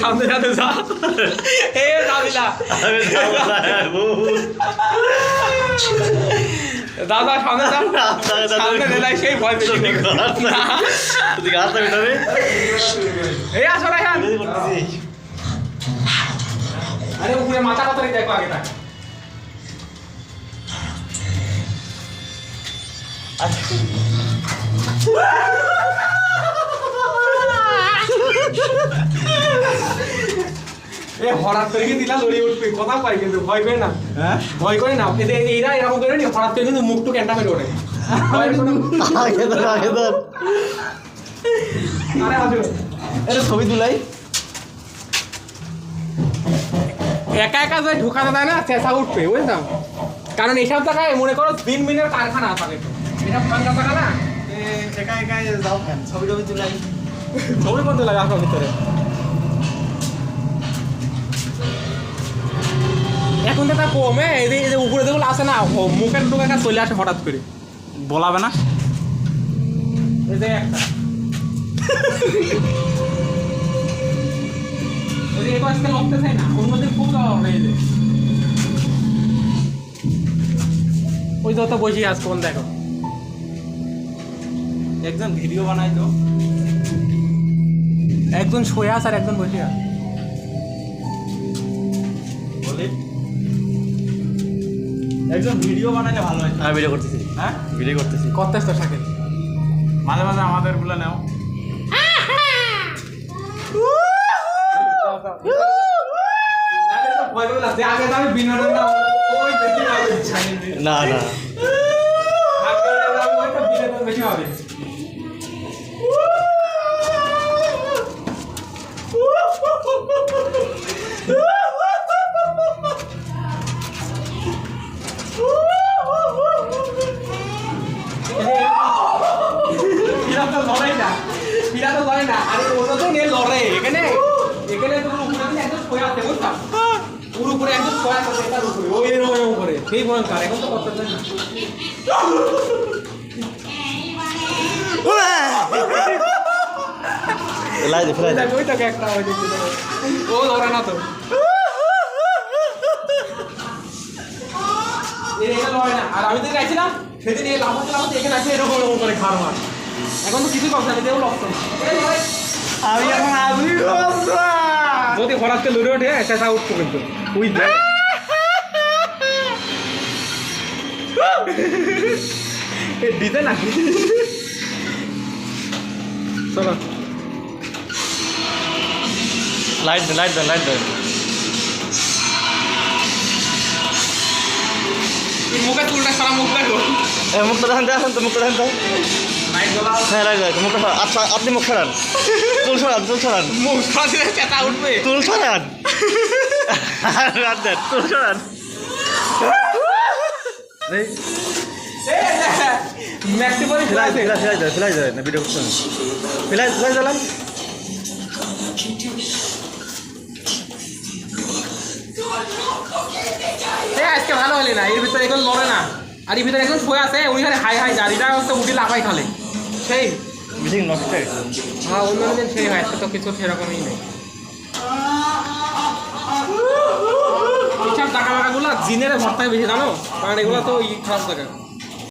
সামনে যাতে যা এ দাবিলা দাদা সামনে যা সামনে নেলাই সেই ভয় পেয়ে এই আসো রায়হান আরে উপরে মাথা কথা দেখো আগে তাক এ হঠাৎ করে কি দিলা লড়িয়ে উঠবে কথা পাই কিন্তু ভয় করে না হ্যাঁ ভয় করে না এরা এরকম করে নি হঠাৎ করে কিন্তু মুখটু ক্যান্টা মেরে ওঠে আগে ধর আরে হাজির এটা ছবি তুলাই একা একা যায় ঢুকাতে দেয় না চেঁচা উঠবে বুঝলাম কারণ এইসব জায়গায় মনে করো 3 মিনিটের কারখানা থাকে এসব ফাঁকা থাকা না একা একা যাও ছবি টবি তুলাই ছবি করতে লাগে আপনার ভিতরে এখন তো তা কমে এই যে উপরে যেগুলো আসে না মুখের ঢুকে চলে আসে হঠাৎ করে বলাবে না এই যে একটা ওই যে আজকে লড়তে চাই না ওর মধ্যে খুব হয়ে যায় ওই যত বসে আজ কোন দেখো একজন ভিডিও বানাই তো একজন শুয়ে আছে আর একজন বসে আছে বলি একজন ভিডিও বানাইলে ভালো হয় আমি ভিডিও করতেছি হ্যাঁ ভিডিও করতেছি করতেছ তো সাথে মাঝে মাঝে আমাদের গুলো নাও না না সেই ভয়ঙ্কর এখন তো করতে চাই না ফেলাই দে ওই তো একটা ও ধরে না তো আর আমি তো গেছিলাম সেদিন এই লাফাতে এখানে আছে এরকম এরকম করে খাওয়া মার এখন তো কিছু করছে আমি দেখো লক্ষ্য আমি এখন আসবি যদি হঠাৎ লড়ে ওঠে চেঁচা উঠতো কিন্তু ওই দিতে নাকি চলো লাইট দে মুখে চুলটা সারা মুখ দেখো মুখটা দেখান তো এখন তো মুখটা দেখান তো হ্যাঁ লাইট দেখ মুখটা আচ্ছা আপনি মুখ সরান চুল সরান মুখ সাজিয়ে চেঁচা উঠবে চুল সরান রাত দেন চুল সরান ম্যাক্সি পরে ফেলাই যায় না ভিডিও করছেন ফেলাই দিলাম আজকে ভালো হলি না এর ভিতরে এখন লড়ে না আর এর ভিতরে এখন শুয়ে আছে ওইখানে হাই গাড়িটা হচ্ছে উঠি লাফাই খালে সেই মিটিং নষ্ট হ্যাঁ অন্য দিন সেই হয় তো কিছু সেরকমই নেই এইসব টাকা গুলা জিনের ভর্তায় বেশি জানো কারণ এগুলো তো খারাপ জায়গা